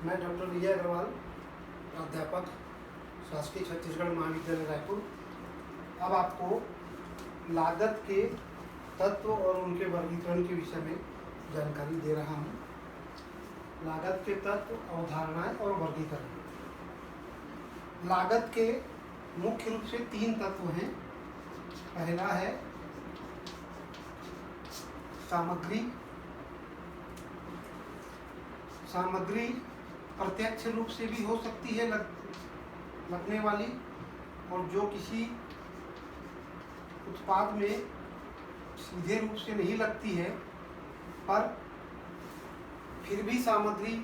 मैं डॉक्टर विजय अग्रवाल, प्राध्यापक, शासकीय छत्तीसगढ़ महाविद्यालय रायपुर। अब आपको लागत के तत्व और उनके वर्गीकरण के विषय में जानकारी दे रहा हूँ। लागत के तत्व, अवधारणाएं और वर्गीकरण। लागत के मुख्य रूप से 3 तत्व हैं। पहला है सामग्री। सामग्री प्रत्यक्ष रूप से भी हो सकती है लगने वाली, और जो किसी उत्पाद में सीधे रूप से नहीं लगती है, पर फिर भी सामग्री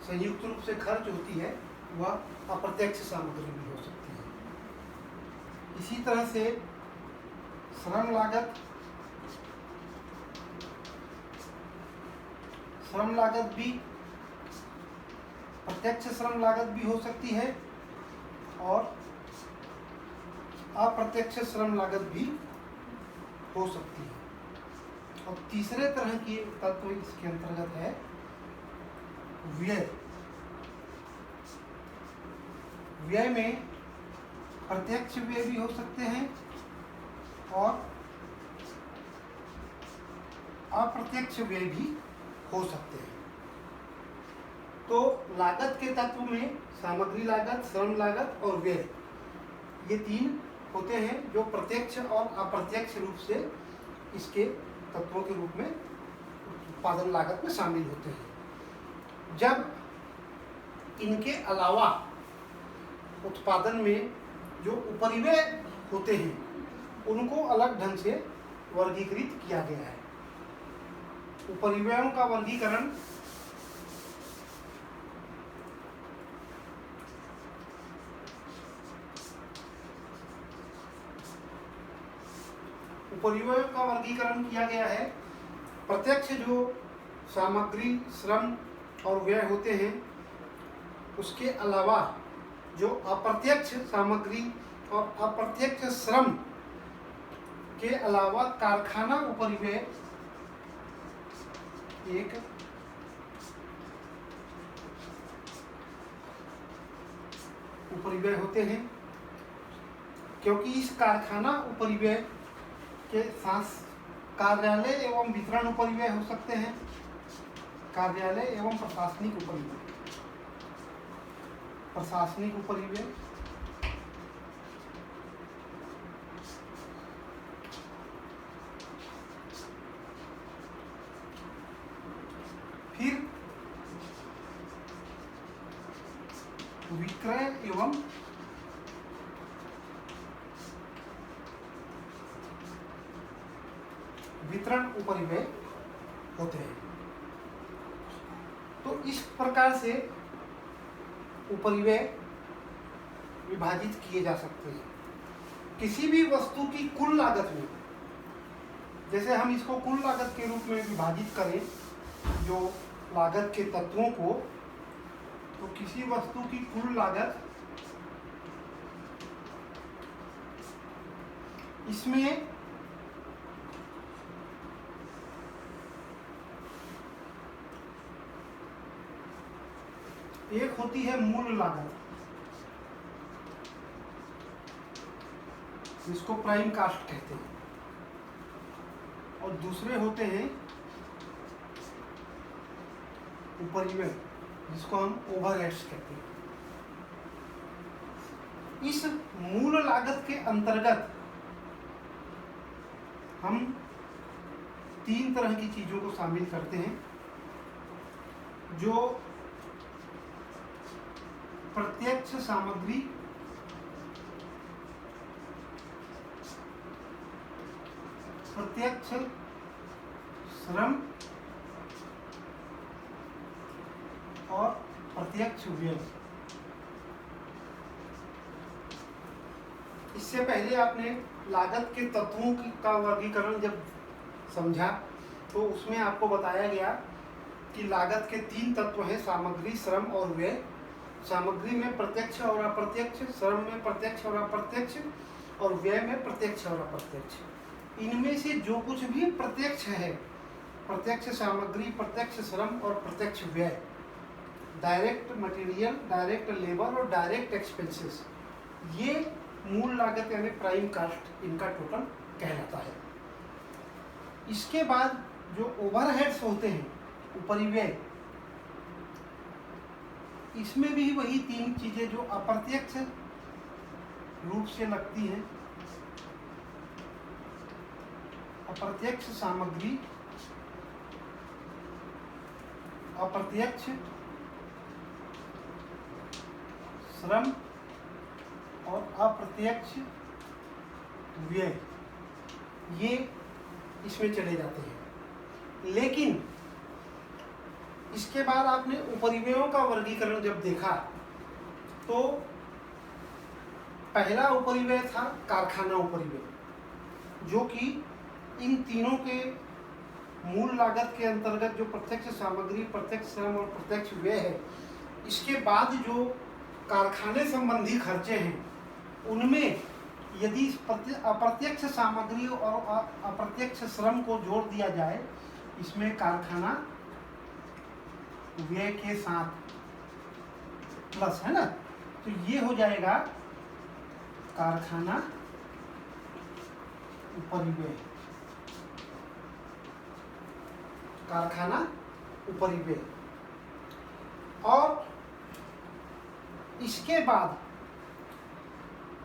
संयुक्त रूप से खर्च होती है, वह अप्रत्यक्ष सामग्री भी हो सकती है। इसी तरह से श्रम लागत। श्रम लागत भी प्रत्यक्ष श्रम लागत भी हो सकती है और अप्रत्यक्ष श्रम लागत भी हो सकती है। और तीसरे तरह की तत्व इसके अंतर्गत है व्यय। व्यय में प्रत्यक्ष व्यय भी हो सकते हैं और अप्रत्यक्ष व्यय भी हो सकते हैं। तो लागत के तत्व में सामग्री लागत, श्रम लागत और व्यय, ये 3 होते हैं जो प्रत्यक्ष और अप्रत्यक्ष रूप से इसके तत्वों के रूप में उत्पादन लागत में शामिल होते हैं। जब इनके अलावा उत्पादन में जो उपरिव्यय होते हैं उनको अलग ढंग से वर्गीकृत किया गया है। उपरिव्ययों का वर्गीकरण किया गया है। प्रत्यक्ष जो सामग्री, श्रम और व्यय होते हैं, उसके अलावा जो अप्रत्यक्ष सामग्री और अप्रत्यक्ष श्रम के अलावा कारखाना उपरिव्यय एक उपरिव्यय होते हैं, क्योंकि इस कारखाना उपरिव्यय के साथ कार्यालय एवं वितरण उपरिव्यय हो सकते हैं। कार्यालय एवं प्रशासनिक उपरिव्यय। प्रशासनिक उपरिव्यय, फिर विक्रय एवं वितरण उपरिव्यय होते हैं। तो इस प्रकार से उपरिव्यय विभाजित किए जा सकते हैं। किसी भी वस्तु की कुल लागत में, जैसे हम इसको कुल लागत के रूप में विभाजित करें जो लागत के तत्वों को, तो किसी वस्तु की कुल लागत, इसमें एक होती है मूल लागत, जिसको प्राइम कास्ट कहते हैं, और दूसरे होते हैं उपरिव्यय, जिसको हम ओवरहेड्स कहते हैं। इस मूल लागत के अंतर्गत हम 3 तरह की चीजों को शामिल करते हैं, जो प्रत्यक्ष सामग्री, प्रत्यक्ष श्रम और प्रत्यक्ष व्यय। इससे पहले आपने लागत के तत्वों का वर्गीकरण जब समझा, तो उसमें आपको बताया गया कि लागत के 3 तत्व हैं, सामग्री, श्रम और व्यय। सामग्री में प्रत्यक्ष और अप्रत्यक्ष, श्रम में प्रत्यक्ष और अप्रत्यक्ष, और व्यय में प्रत्यक्ष और अप्रत्यक्ष। इनमें से जो कुछ भी प्रत्यक्ष है, प्रत्यक्ष सामग्री, प्रत्यक्ष श्रम और प्रत्यक्ष व्यय, डायरेक्ट मटेरियल, डायरेक्ट लेबर और डायरेक्ट एक्सपेंसेस, ये मूल लागत यानी प्राइम कास्ट इनका टोटल कहलाता है। इसके बाद जो ओवरहेड्स होते हैं, उपरिव्यय, इसमें भी वही तीन चीजें जो अप्रत्यक्ष रूप से लगती हैं, अप्रत्यक्ष सामग्री, अप्रत्यक्ष श्रम और अप्रत्यक्ष व्यय, ये इसमें चले जाते हैं। लेकिन इसके बाद आपने उपरिव्ययों का वर्गीकरण जब देखा तो पहला उपरिव्यय था कारखाना उपरिव्यय, जो कि इन तीनों के मूल लागत के अंतर्गत जो प्रत्यक्ष सामग्री, प्रत्यक्ष श्रम और प्रत्यक्ष व्यय है, इसके बाद जो कारखाने संबंधी खर्चे हैं उनमें यदि अप्रत्यक्ष सामग्री और अप्रत्यक्ष श्रम को जोड़ दिया जाए, इसमें कारखाना व्यय के साथ प्लस है ना, तो ये हो जाएगा कारखाना उपरिव्यय, कारखाना उपरिव्यय। और इसके बाद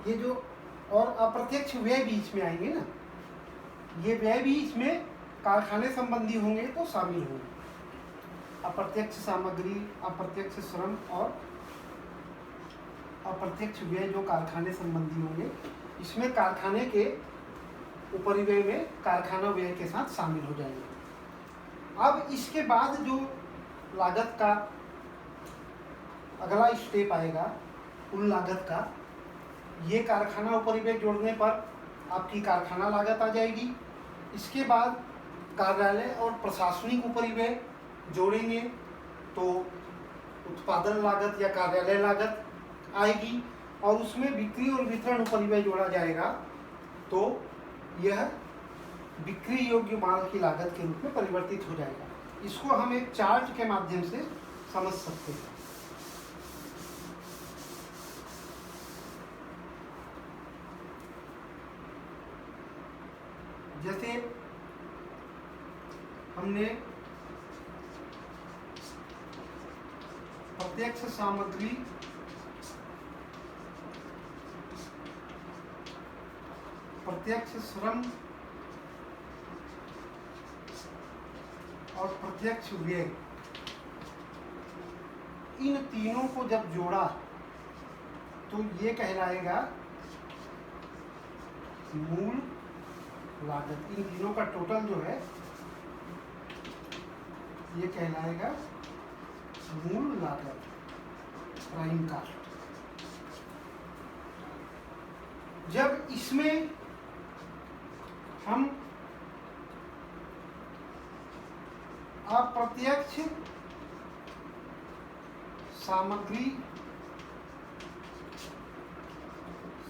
ये जो और अप्रत्यक्ष व्यय भी इसमें आएंगे ना, ये व्यय भी इसमें कारखाने संबंधी होंगे तो शामिल होंगे। अप्रत्यक्ष सामग्री, अप्रत्यक्ष श्रम और अप्रत्यक्ष व्यय जो कारखाने संबंधी होंगे, इसमें कारखाने के उपरिव्यय में कारखाना व्यय के साथ शामिल हो जाएंगे। अब इसके बाद जो लागत का अगला स्टेप आएगा कुल लागत का, ये कारखाना उपरिव्यय जोड़ने पर आपकी कारखाना लागत आ जाएगी। इसके बाद कार्यालय और प्रशासनिक उपरिव्यय जोड़ेंगे तो उत्पादन लागत या कार्यालय लागत आएगी, और उसमें बिक्री और वितरण उपरिव्यय जोड़ा जाएगा तो यह बिक्री योग्य माल की लागत के रूप में परिवर्तित हो जाएगा। इसको हम एक चार्ट के माध्यम से समझ सकते हैं। जैसे हमने प्रत्यक्ष सामग्री, प्रत्यक्ष श्रम और प्रत्यक्ष व्यय, इन तीनों को जब जोड़ा तो ये कहलाएगा मूल लागत। इन तीनों का टोटल जो है ये कहलाएगा मूल लागत, प्राइम कास्ट। जब इसमें हम अप्रत्यक्ष सामग्री,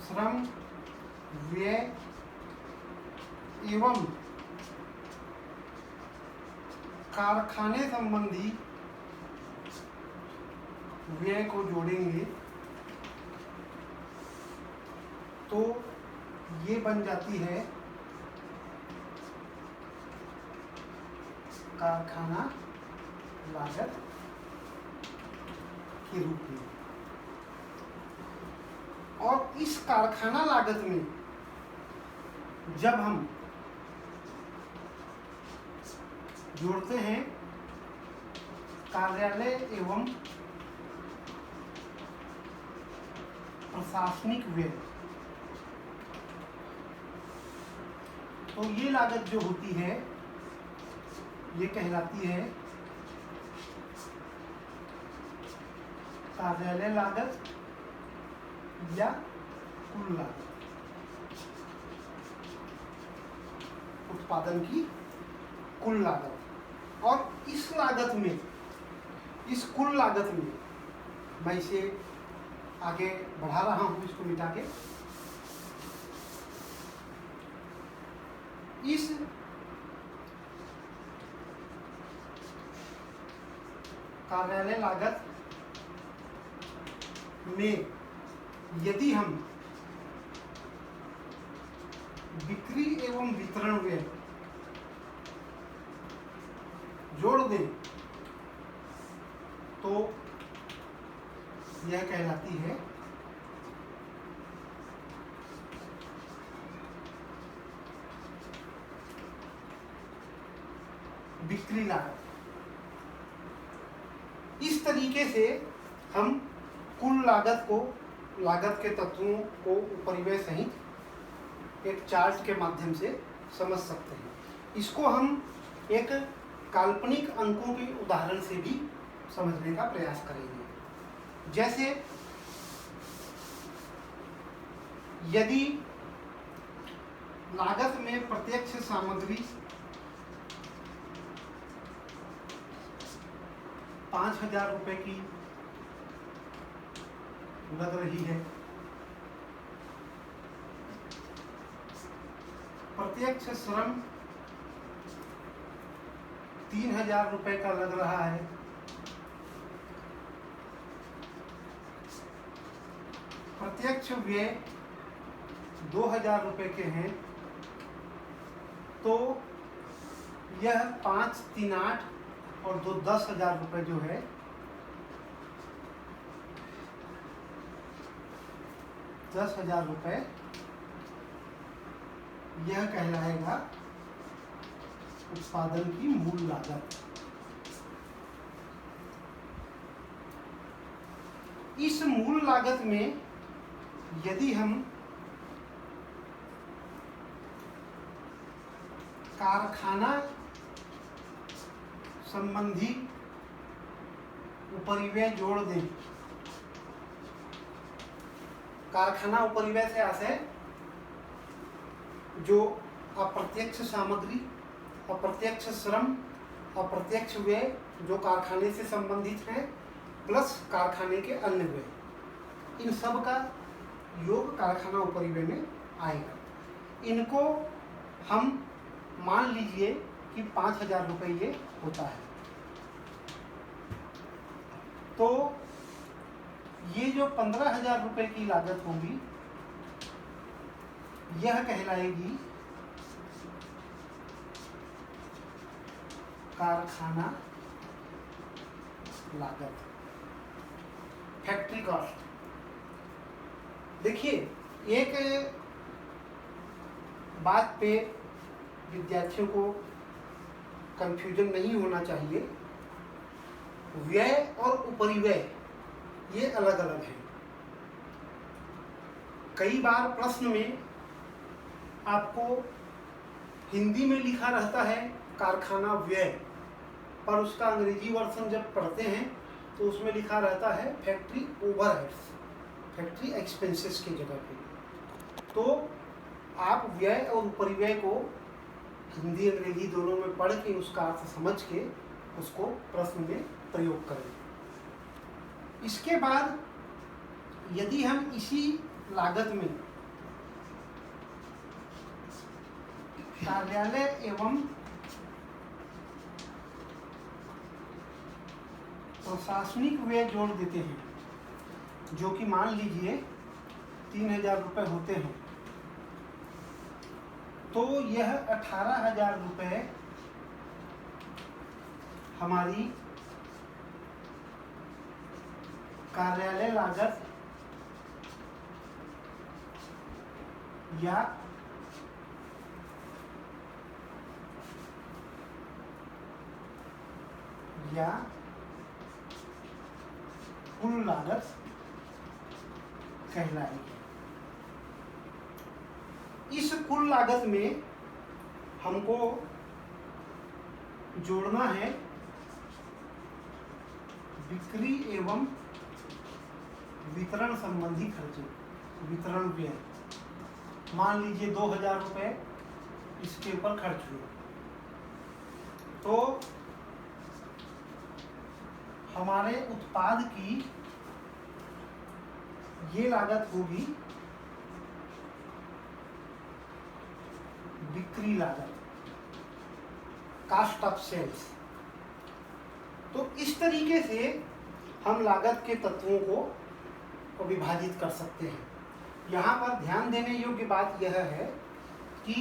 श्रम, व्यय एवं कारखाने संबंधी व्यय को जोड़ेंगे तो ये बन जाती है कारखाना लागत के रूप में। और इस कारखाना लागत में जब हम जोड़ते हैं कार्यालय एवं प्रशासनिक व्यय, तो ये लागत जो होती है ये कहलाती है कार्यालय लागत या कुल लागत, उत्पादन की कुल लागत। और इस लागत में, इस कुल लागत में, मैं इसे आगे बढ़ा रहा हूं इसको मिटा के, इस कार्यालय लागत में यदि हम बिक्री एवं वितरण व्यय जोड़ दें तो यह कहलाती है बिक्री लागत। इस तरीके से हम कुल लागत को, लागत के तत्वों को उपरिव्यय सहित एक चार्ट के माध्यम से समझ सकते हैं। इसको हम एक काल्पनिक अंकों के उदाहरण से भी समझने का प्रयास करेंगे। जैसे यदि लागत में प्रत्यक्ष सामग्री 5,000 रुपए की लग रही है, प्रत्यक्ष श्रम 3,000 रुपए का लग रहा है, प्रत्यक्ष व्यय 2,000 रुपए के हैं, तो यह 5, 3, 8 और 2, 10,000 रुपए जो है, 10,000 रुपए यह कहलाएगा उत्पादन की मूल लागत। इस मूल लागत में यदि हम कारखाना संबंधी उपरिव्यय जोड़ दें, कारखाना उपरिव्यय से आशय जो अप्रत्यक्ष सामग्री, अप्रत्यक्ष श्रम, अप्रत्यक्ष व्यय जो कारखाने से संबंधित है, प्लस कारखाने के अन्य व्यय, इन सब का योग कारखाना उपरिव्यय में आएगा। इनको हम मान लीजिए कि 5,000 रुपये ये होता है, तो ये जो 15,000 रुपये की लागत होगी यह कहलाएगी कारखाना लागत, फैक्ट्री कॉस्ट। देखिए, एक बात पे विद्यार्थियों को कंफ्यूजन नहीं होना चाहिए, व्यय और उपरिव्यय ये अलग अलग हैं। कई बार प्रश्न में आपको हिंदी में लिखा रहता है कारखाना व्यय, पर उसका अंग्रेजी वर्जन जब पढ़ते हैं तो उसमें लिखा रहता है फैक्ट्री ओवरहेड्स, फैक्ट्री एक्सपेंसेस की जगह पे। तो आप व्यय और उपरिव्यय को हिंदी अंग्रेजी दोनों में पढ़ के उसका अर्थ समझ के उसको प्रश्न में प्रयोग करें। इसके बाद यदि हम इसी लागत में कार्यालय एवं प्रशासनिक व्यय जोड़ देते हैं, जो कि मान लीजिए 3,000 रुपये होते हैं, तो यह 18,000 रुपये हमारी कार्यालय लागत या कुल लागत कहलाएगी। इस कुल लागत में हमको जोड़ना है बिक्री एवं वितरण संबंधी खर्चे, वितरण व्यय। मान लीजिए 2,000 रुपये इसके ऊपर खर्च हुए, तो हमारे उत्पाद की ये लागत होगी बिक्री लागत, कास्ट ऑफ सेल्स। तो इस तरीके से हम लागत के तत्वों को को विभाजित कर सकते हैं। यहाँ पर ध्यान देने योग्य बात यह है कि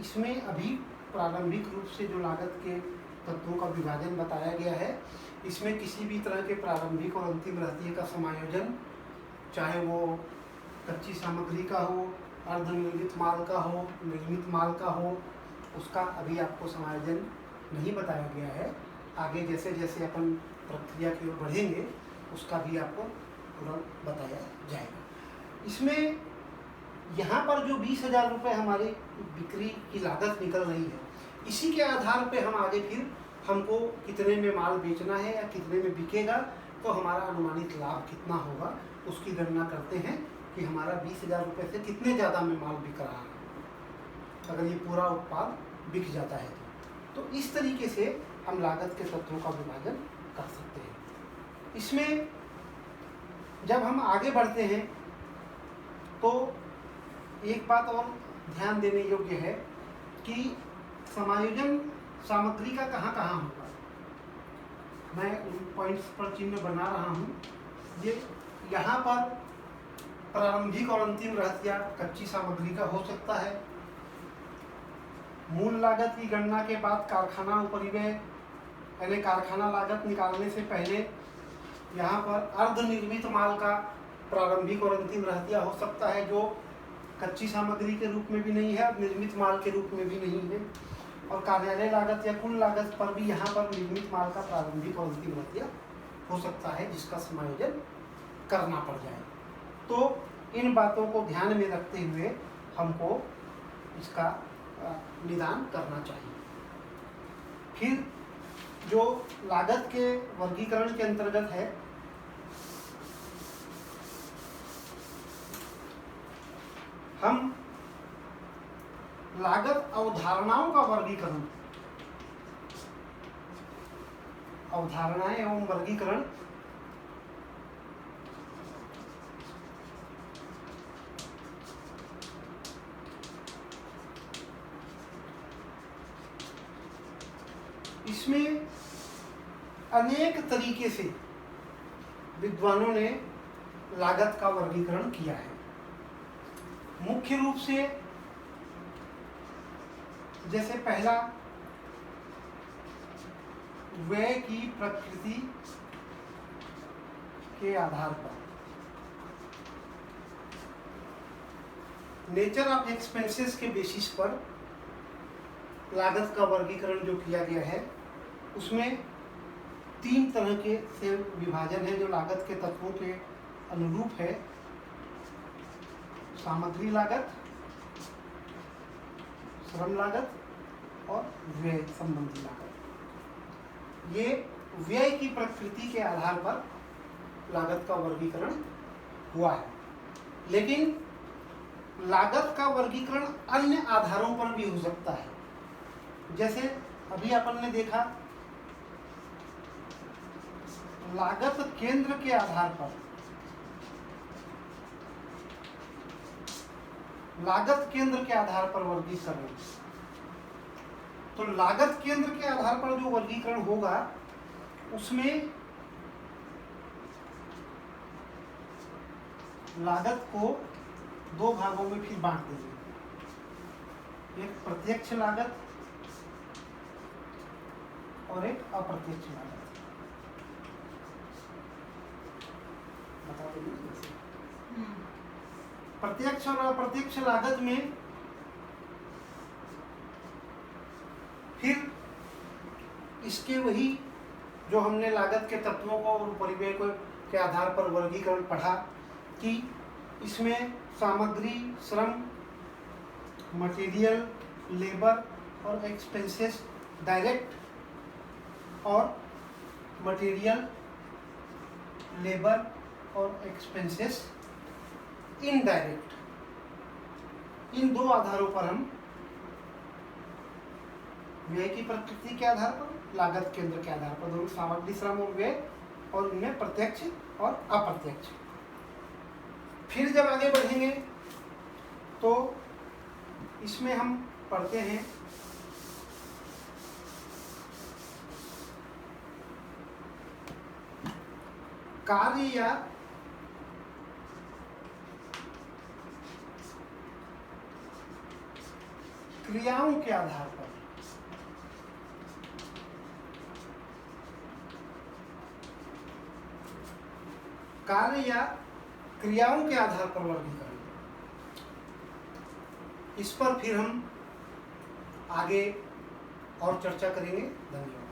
इसमें अभी प्रारंभिक रूप से जो लागत के तत्वों का विभाजन बताया गया है, इसमें किसी भी तरह के प्रारंभिक और अंतिम रहतिये का समायोजन, चाहे वो कच्ची सामग्री का हो, अर्धनिर्मित माल का हो, निर्मित माल का हो, उसका अभी आपको समायोजन नहीं बताया गया है। आगे जैसे जैसे अपन प्रक्रिया की ओर बढ़ेंगे उसका भी आपको पूरा बताया जाएगा। इसमें यहाँ पर जो 20,000 रुपये हमारी बिक्री की लागत निकल रही है, इसी के आधार पे हम आगे फिर हमको कितने में माल बेचना है या कितने में बिकेगा, तो हमारा अनुमानित लाभ कितना होगा उसकी गणना करते हैं कि हमारा 20,000 रुपये से कितने ज़्यादा में माल बिक रहा है अगर ये पूरा उत्पाद बिक जाता है तो इस तरीके से हम लागत के तत्वों का विभाजन कर सकते हैं। इसमें जब हम आगे बढ़ते हैं तो एक बात और ध्यान देने योग्य है कि समायोजन सामग्री का कहाँ कहाँ होगा। मैं उन पॉइंट्स पर चिन्ह बना रहा हूँ। ये यहाँ पर प्रारंभिक और अंतिम रहतिया कच्ची सामग्री का हो सकता है। मूल लागत की गणना के बाद कारखाना उपरिव्यय यानी कारखाना लागत निकालने से पहले यहाँ पर अर्धनिर्मित माल का प्रारंभिक और अंतिम रहतिया हो सकता है, जो कच्ची सामग्री के रूप में भी नहीं है और निर्मित माल के रूप में भी नहीं है। और कार्यालय लागत या कुल लागत पर भी यहाँ पर निर्मित माल का प्रारंभिक और अंतिम रहतिया हो सकता है जिसका समायोजन करना पड़ जाए। तो इन बातों को ध्यान में रखते हुए हमको इसका निदान करना चाहिए। फिर जो लागत के वर्गीकरण के अंतर्गत है, हम लागत अवधारणाओं का वर्गीकरण, अवधारणाएं एवं वर्गीकरण इसमें अनेक तरीके से विद्वानों ने लागत का वर्गीकरण किया है। मुख्य रूप से जैसे पहला व्यय की प्रकृति के आधार पर, नेचर ऑफ एक्सपेंसेस के बेसिस पर लागत का वर्गीकरण जो किया गया है, उसमें 3 तरह के से विभाजन है जो लागत के तत्वों के अनुरूप है। सामग्री लागत, श्रम लागत और व्यय संबंधी लागत। ये व्यय की प्रकृति के आधार पर लागत का वर्गीकरण हुआ है। लेकिन लागत का वर्गीकरण अन्य आधारों पर भी हो सकता है। जैसे अभी अपन ने देखा, लागत केंद्र के आधार पर, लागत केंद्र के आधार पर वर्गीकरण। तो लागत केंद्र के आधार पर जो वर्गीकरण होगा उसमें लागत को 2 भागों में फिर बांट देंगे, एक प्रत्यक्ष लागत और एक अप्रत्यक्ष लागत। बता देंगे प्रत्यक्ष और अप्रत्यक्ष लागत में फिर इसके वही जो हमने लागत के तत्वों को और परिव्यय को के आधार पर वर्गीकरण पढ़ा कि इसमें सामग्री, श्रम, मटेरियल, लेबर और एक्सपेंसेस डायरेक्ट और मटेरियल, लेबर और एक्सपेंसेस इनडायरेक्ट, इन 2 आधारों पर हम व्यय की प्रकृति के आधार पर, लागत केंद्र के आधार पर, दोनों सामग्री, श्रम और व्यय, और इनमें प्रत्यक्ष और अप्रत्यक्ष। फिर जब आगे बढ़ेंगे तो इसमें हम पढ़ते हैं कार्य या क्रियाओं के आधार पर कार्य या क्रियाओं के आधार पर वर्गीकरण, इस पर फिर हम आगे और चर्चा करेंगे। धन्यवाद।